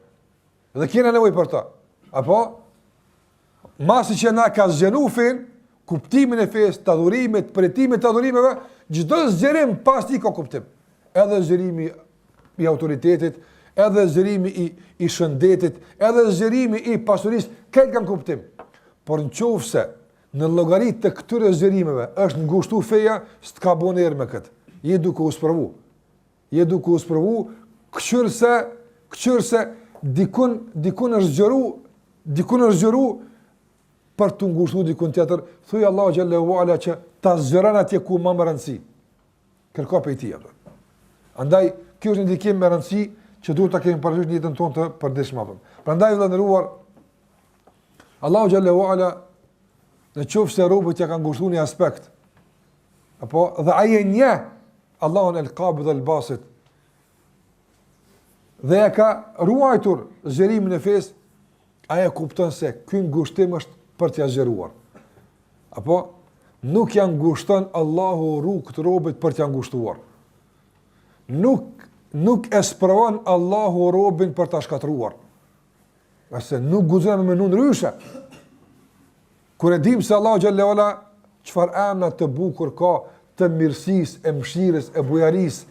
Dhe kena nevoj për ta. Apo? Masi që na ka zgjeru fen, kuptimin e fesë, të adhurimit, përjetimit të adhurimeve, çdo zgjerim pas ti ka kuptim. edhe zgjerimi i autoritetit, edhe zgjerimi i shëndetit, edhe zgjerimi i pasurisë, këtë kanë kuptim. Por nëse në llogaritë të këtyre zgjerimeve është ngushtu feja, s'ka bën erë me këtë. Je duke u sprovu. Je duke u sprovu, këqyrse dikun është zgjeru për të ngushtu dikun tjetër, thuj Allahu xhallahu ala që ta zgjeron atje ku më rëndësi. Kërko për i tij. Andaj, kjo është një ndikim me rëndësi që duhet ta kemi parasysh në jetën tonë të përditshme. Prandaj vëllai nderuar, Allahu xhallahu ala në qoftë se robët ja kanë ngushtuar një aspekt, apo dhe ai e njeh Allahun el-Qabid el-Basit, dhe e ka ruajtur zgjerimin e fesë, ai e kupton se ky ngushtim është për t'ia zgjeruar. Apo nuk janë ngushton Allahu rrugët robët për t'ia ngushtuar. Nuk e sprovon Allahu robën për ta shkatruar. Ase nuk guxon me mënyrë ndryshe. Kur e dim se Allahu xhallahu ala çfarë emra të bukur ka, të mirësisë, e mëshirës, e bujarisë.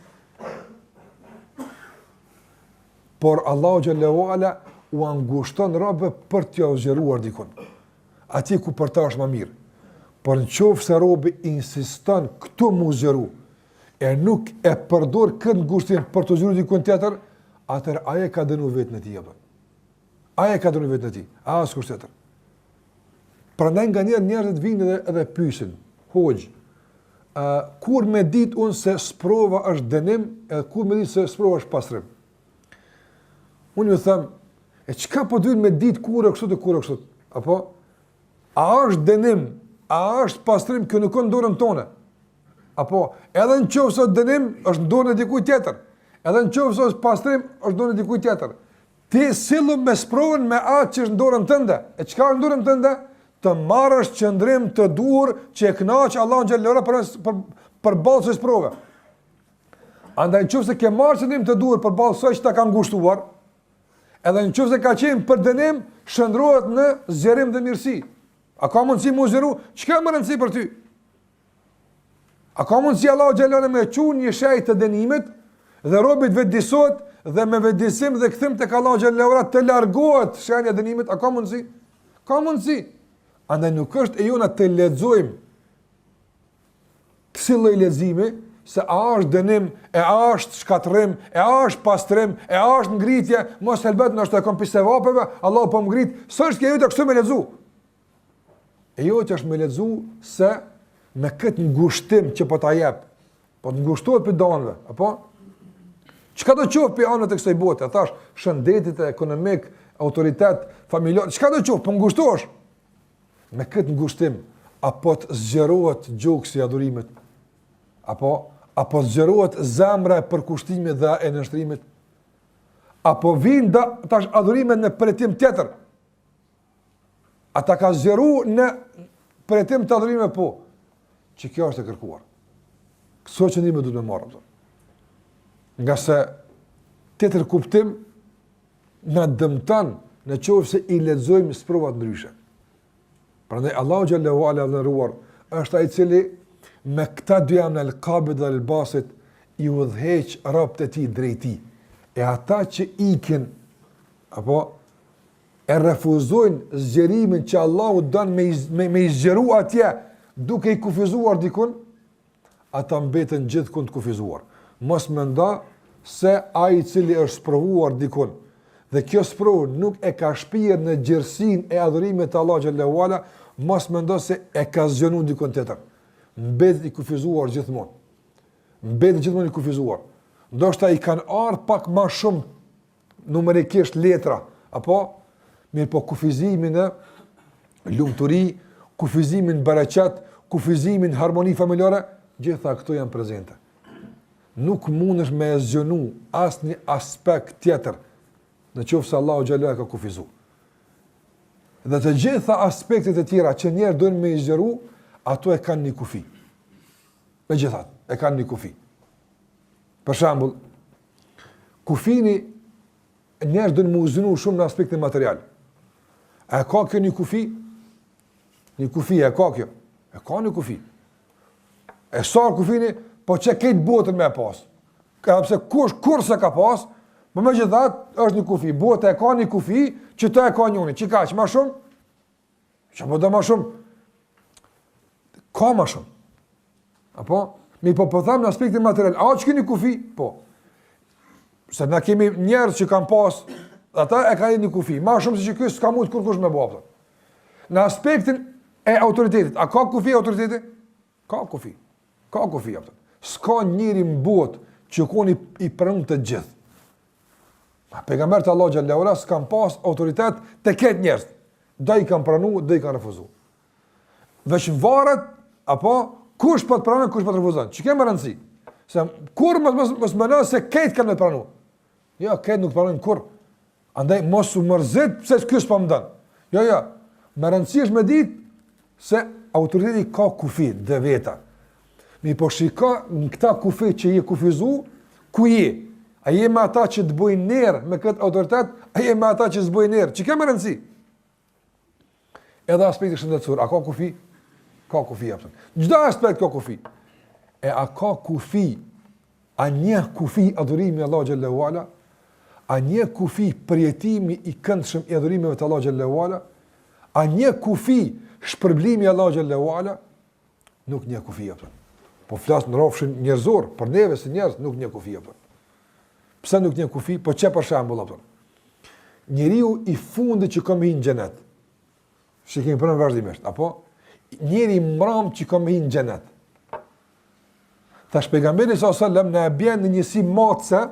Por Allahu xhallahu ala u angushton robë për t'ia zgjeruar dikun. Ati ku për ta është më mirë. Por nëse robi insiston këtu mu zgjeru, e nuk e përdor këtë ngushtim për të zgjeruar dikun tjetër, atëherë ai e ka dënuar vetën e tij apo. Ai e ka dënuar vetën e tij. Askush tjetër. Prandaj njerëzit vinë edhe pyesin, hoxh, kur me ditë unë se sprova është dënim, edhe kur me ditë se sprova është pastrim. Unë ju them, e çka po duhet me ditë kur e kështu të kur e kështu? Apo a është dënim, a është pastrim, kjo nuk është në dorën tonë. Apo edhe nëse dënim është në dorën e dikujt tjetër. Edhe nëse është pastrim është në dorën e dikujt tjetër. Ti sillu me sprovën me atë që është në dorën tënde. E çka është në dorën tënde? Të marrësh qëndrim të duhur që e kënaq Allahu xhallahu ala për ballë së sprove. Andaj nëse ke marrë qëndrim të duhur për ballë së që ta ka ngushtuar, edhe nëse ka qenë për dënim, shndrohet në zgjerim dhe mirësi. A ka mundësi mu zgjeru? Çka më rëndësi për ty? A ka mundësi Allahu xhallahu ala me çun një shej të dënimit dhe robit vetëdijsohet dhe me vetëdijsim dhe kthim tek Allahu xhallahu ala të largohet shenja e dënimit? A ka mundësi? Ka mundësi. Andaj nuk është e jona të lexojmë kësi lloj leximi se a është dënim, e a është shkatërrim, e a është pastrim, e a është ngritje, mos helbet në është e kom pisevapeve, Allah po më ngrit, së është kjo të kështu me lexu. E jo që është me lexu se me këtë ngushtim që po ta jep, po të ngushtohet për danëve, apo? Çka do qoftë për anët e kësaj bote, thash, shëndetit, ekonomik, autoritet, familjar, çka do qoftë, po ngushtohesh. Me këtë ngushtim, apo të zgjerohet gjoksi i adhurimit, apo zgjerohet zemra e përkushtimit dhe e nënshtrimit, apo vinë tash adhurimet në përjetim tjetër. Ata ka zgjeru në përjetim të adhurimit po, që kjo është e kërkuar. Këso qëndime duhet me marrë. Nga se tjetër kuptim në dëmëtan në qovë se i lexojmë sprovat ndryshe. Prandaj Allahu xhallahu ala vlerëruar është ai i cili me këta dy emra el-Qabid dhe el-Basit i udhëheq robët e tij drejt tij. E ata që ikin apo e refuzojnë zgjerimin që Allahu don me i zgjeru atje duke i kufizuar dikun, ata mbeten gjithkund të kufizuar. Mos mendo se ai i cili është sprovuar dikun dhe kjo sprovë nuk e ka shpirë në gjersin e adhurimit të Allahu xhallahu ala, mos mendo se e ka zgjenuar dikun tjetër. Mbetet i kufizuar gjithmonë. Mbetet gjithmonë i kufizuar. Ndoshta i kanë ardhur pak më shumë numerikisht letra, apo mirë po kufizimin në lumturi, kufizimin në bereqet, kufizimin në harmoni familjare, gjitha këto janë prezente. Nuk mundesh me zgjenu asnjë aspekt tjetër në qoftë se Allahu xhallahu ka kufizuar. Dhe të gjitha aspektet e tjera që njerë dojnë me i zgjeru, ato e kanë një kufi. Me gjithat, e kanë një kufi. Për shambull, kufini njerë dojnë me uzinu shumë në aspektin material. E ka kjo një kufi? Një kufi, e ka kjo? E ka një kufi. E sarë kufini, po që kejtë botën me pas. pse kur se ka pas, po megjithatë është një kufi, bota e ka një kufi që të e ka njëri, që kaq më shumë, që po do më shumë, ka më shumë. Apo mi po them në aspektin material, a që keni kufi? Po. Se na kemi njerëz që kanë pas, ata e kanë një kufi, më shumë se që ky s'ka mund kurkush me bëu. Në aspektin e autoritetit, a ka kufi autoriteti? Ka kufi. Ka kufi apo. S'ka njëri në botë që koni i pranon të gjithë. Pejgamberi Allahu xhallahu ala s'kan pas autoritet të këtë njerëz. Do i kanë pranuar, do i kanë refuzuar. Veç varet apo kush po të pranon, kush po të refuzon. Çi kemë rëndësi? Se kur mos mënon se këtë kanë të pranuar. Jo, këtë nuk pranojnë kur. Andaj mos u mërzit pse ky s'po më don. Jo. Më rëndësi është me ditë se autoriteti ka kufi dhe veta. Mi po shiko në këta kufi që je kufizu, ku je? A je me ata që të bojnë nerë me këtë autoritet, a je me ata që të bojnë nerë? Që kemë rëndësi? Edhe aspekti shëndetësor, a ka kufi? Ka kufi, apëtën. Gjda aspekt ka kufi. E a ka kufi, a një kufi adhurimi Allah Gjallahu Ala, a një kufi përjetimi i këndshëm i adhurimeve të Allah Gjallahu Ala, a një kufi shpërblimi Allah Gjallahu Ala, nuk një kufi, apëtën. Po flasë në rafshin njerëzor, për neve se njerëz, nuk një kufi, apëtën. Pse nuk një kufi? Po që për shembull, apëtën. Njeriu i fundi që ka me hinë xhenet, që kemi përën vazhdimisht, apo? Njeri mram që ka me hinë xhenet. Tash pejgamberi s.a.s. në e bjen në njësi matëse,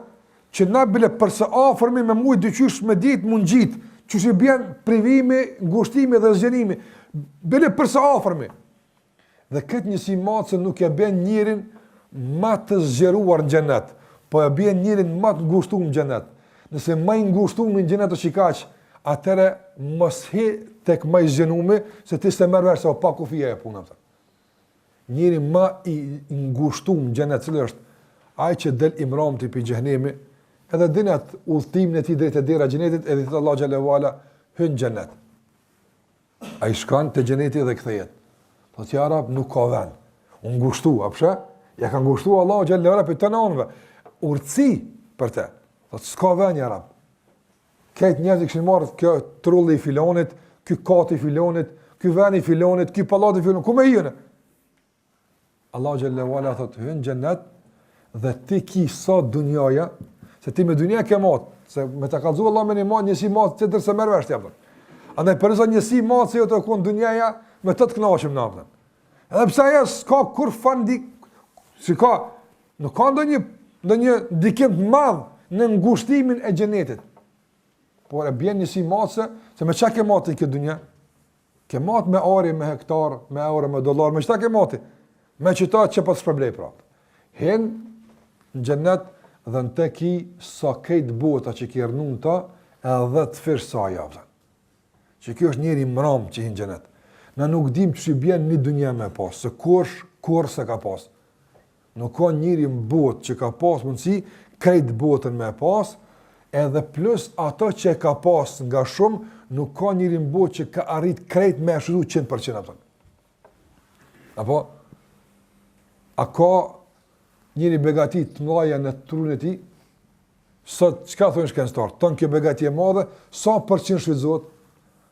që na bile përse afërmi me mujt dyqysh me ditë mund gjitë, që që bjen privimi, ngushtimi dhe zgjenimi, bile përse afërmi. Dhe këtë njësi matëse nuk e bjen njërin ma të zgjeruar në xhenet, po e bjen njërin ma të ngushtuar në xhenet. Nëse ma i ngushtuar në xhenet o shikaq, atëre mos he tek ma i zgjenumi, se ti se merr vesh se o pa kufia e puna. Njëri ma i ngushtuar në xhenet cilë është ai që del imram të pi xhenemi, edhe dinat udhtimin e tij drejt e dera xhenetit, edhe te Allah xhallahu ala hyn xhenet. Ai shkon te xheneti dhe kthehet. Po ti arab nuk ka vend. U ngushtu, apo ja ka ngushtu Allah xhallahu ala për të nënve. Urtësi për të. Po s'ka vend i arab. Këtë njerëz kishin marrë kjo trulli i filonit, ky kati i filonit, ky vend i filonit, ky pallati i filonit, ku më hyjnë? Allah xhallahu ala thotë hyn xhenet dhe ti ki sa dunjaja, se ti me dunja ke matë, se me të kalzu Allah me një matë, njësi matë që tërse mërë vështë jepëtën. Andaj përësa njësi matë se jo të konë dunjaja, me të knaqim në apëtën. Edhe pësa e s'ka kur fandi, si ka, nuk ka ndë një dikim të madhë në ngushtimin e gjenetit. Por e bjen njësi matë se me qa ke matë i këtë dunja? Ke matë me ari, me hektar, me euro, me dolar, me qëta ke matë? Me qëta që pa të shpërblej prapë. Hen në gjennet dhe në te ki sa kejt bota që ki rënun ta edhe të firë sa javëtën. Që kjo është njeri mram që hinë gjennet. Na nuk dim që bjen një dunja me pas, se kur se ka pas. Nuk ka njeri më bot që ka pas mundësi kejt botën me pas, edhe plus ato që ka pas nga shumë, nuk ka njeri më bot që ka arrit krejt me shudu 100% apëtën. Apo? A ka njëri begati të mëdha në trurin e tij, sot çka thonë shkencëtar, ton kjo begati e madhe, sa përqind shfrytëzohet?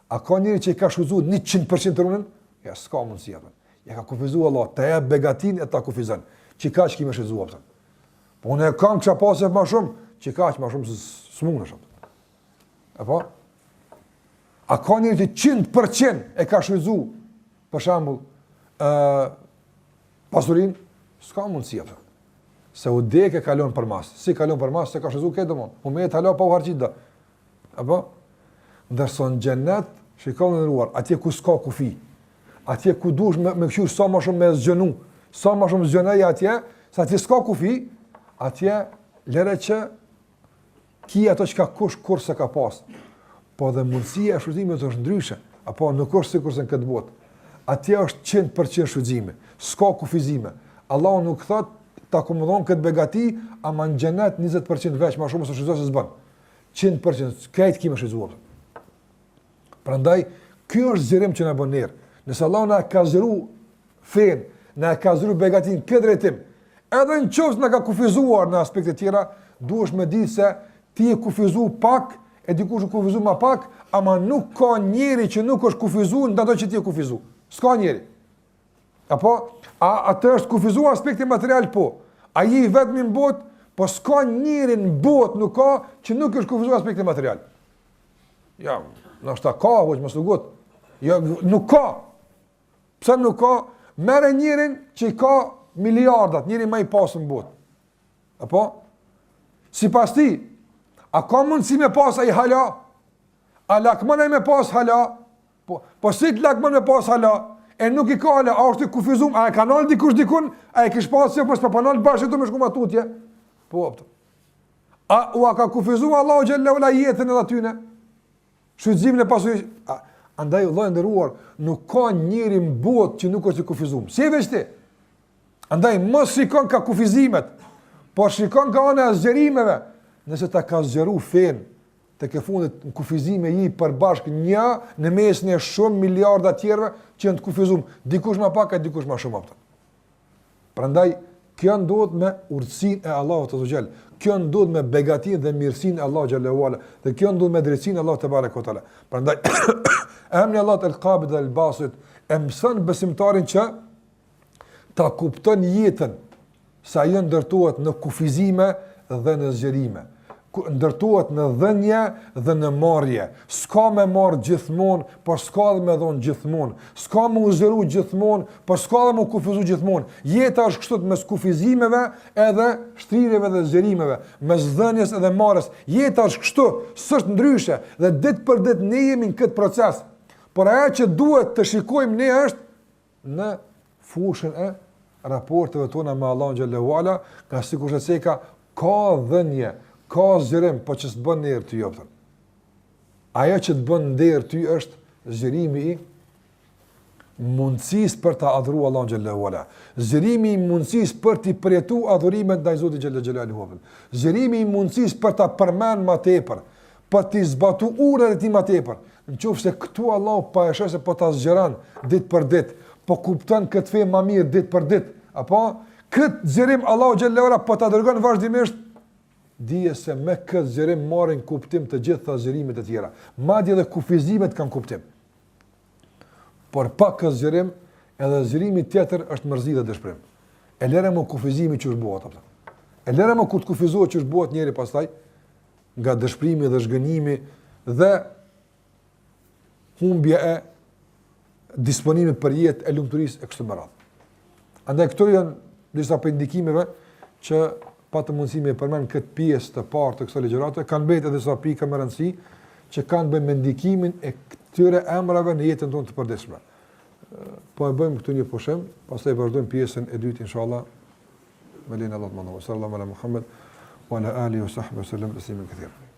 A ka njëri që i ka shfrytëzuar 100% trurin? Ja, s'ka mundësi atë. Ja ka kufizuar Allah, ta jep begatin e ta kufizon. Që kaq që më shfrytëzuar atë. Po unë kam kisha pasur më shumë, që kaq më shumë s'mundesh atë. Apo? A ka njëri që 100% e ka shfrytëzuar, për shembull, pasurinë? S'ka mundësi atë. Se u deke kalon për mas. Si kalon për mas, se ka shëzu këtë dëmon. U me e talo pa u harqit da. Apo? Ndërso në gjennet, shikon në nëruar, atje ku s'ka kufi, atje ku dush me këshur sa ma shumë me zgjënu, sa ma shumë zgjënej atje, se atje s'ka kufi, atje lere që ki ato që ka kush kur se ka pas. Po dhe mundësia e shfrytëzimit është ndryshe, apo nuk është si kurse në këtë botë. Atje është 100% shfrytëzime, s'ka kufizime. Allah nuk thot ta akomodon këtë begati, ama në gjenet 20% veç, ma shumë së shizua se zban. 100%, këtë kime shizua. Prandaj, kjo është zërim që në bënë nërë. Nëse Allah në ka zëru fen, në ka zëru begatin këtë drejtim, Edhe në qoftë na ka kufizuar në aspekte tjera, duhesh me ditë se ti e kufizu pak, e dikush e kufizu ma pak, ama nuk ka njeri që nuk është kufizu në ato që ti e kufizu. S'ka njeri. Apo? A të është kufizu aspekti material, po. A je i vetëm në botë, po s'ka njeri në botë nuk ka që nuk është kufizu aspekti material. Ja, nështë ta ka, hoqë më sugut. Ja, nuk ka. Pse nuk ka? Mere njerin që i ka miliardat, njeri ma i pasë në botë. Apo? Si pas ti, a ka mundësi me pas a i hala? A lakman e me pas hala? Po si të lakman me pas hala? E nuk i ka hala, a është i kufizum, a e kanal dikush dikun, a e kish pas se pas për panal bashkë të me shku ma tutje? Po, opto. A ka kufizum Allahu Gjallahu la jetën edhe atyne? Shqyëzimin e pasu andaj Allah e ndëruar, nuk ka njëri në botë që nuk është i kufizum. Si e veç ti? Andaj, mos shikon ka kufizimet, por shikon ka anë e zgjerimeve. Nëse ta ka zgjeru fen, të ke fundit në kufizime i përbashkë një në mesin e shumë miliarda tjerve që janë të kufizum. Dikush ma pak e dikush ma shumë apëta. Prandaj, kjo ndodh me urtësinë e Allahut Azza wa Jall. Kjo ndodh me begatinë dhe mirësinë e Allahut Xhallahu Ala. Dhe kjo ndodh me drejtsinë e Allahut Te Bareka Teala. Prandaj, emri Allahut El-Qabid dhe El-Basit e mëson besimtarin që ta kupton jetën sa ajo ndërtohet në kufizime dhe në zgjerime. Ndërtohet në dhënje dhe në marrje. S'ka me marrë gjithmonë, por s'ka dhe me dhonë gjithmonë. S'ka me uzëru gjithmonë, por s'ka dhe me kufizu gjithmonë. Jeta është kështu mes kufizimeve edhe shtrirjeve dhe zgjerimeve, mes dhënjes edhe marrjes. Jeta është kështu, s'është ndryshe dhe ditë për ditë ne jemi në këtë proces. Por ajo që duhet të shikojmë ne është në fushën e raporteve tona me Allahun Xhallahu Ala, ka sikur se ka dhënje, ka zgjerim, po që s'të bën nderë ty jopëtën. Ajo që të bën nderë ty është zgjerimi i mundësisë për të adhuru Allahun Xhallahu Ala. Zgjerimi i mundësisë për të përjetu adhurimet ndaj Zotit Xhallahu Xhelaluhu. Zgjerimi i mundësisë për të përmend më tepër, për të zbatu urën e tij më tepër. Nëse këtu Allahu pa e sheh se po ta zgjeron ditë për ditë, po kupton këtë fe më mirë ditë për ditë, apo këtë zgjerim Allahu Xhallahu Ala po ta dërgon vazhdimisht. Dije se me këtë zgjerim marrin kuptim të gjitha zgjerimet e tjera. Madje edhe kufizimet kanë kuptim. Por pa këtë zgjerim, edhe zgjerimi tjetër është mërzi dhe dëshpërim. E lere më kufizimi që është bëhet. E lere më kur të kufizohet që është bëhet njeri pastaj, nga dëshpërimi dhe zhgënjimi dhe humbja e disponimit për jetë e lumturisë e kështu me radhë. Andaj këto janë disa për indikimeve që pa të mundësi me përmend këtë pjesë të parë të kësaj ligjërate, kanë mbetë edhe disa pika më rëndësi që kanë bënë me ndikimin e këtyre emrave në jetën tonë të përditshme. Po e bëjmë këtu një pushim, pastaj vazhdojmë pjesën e dytë inshallah. Me lenin Allah subhanahu wa ta'ala, sallallahu ala Muhammad wa ala alihi wa sahbihi sallam tasliman kathira.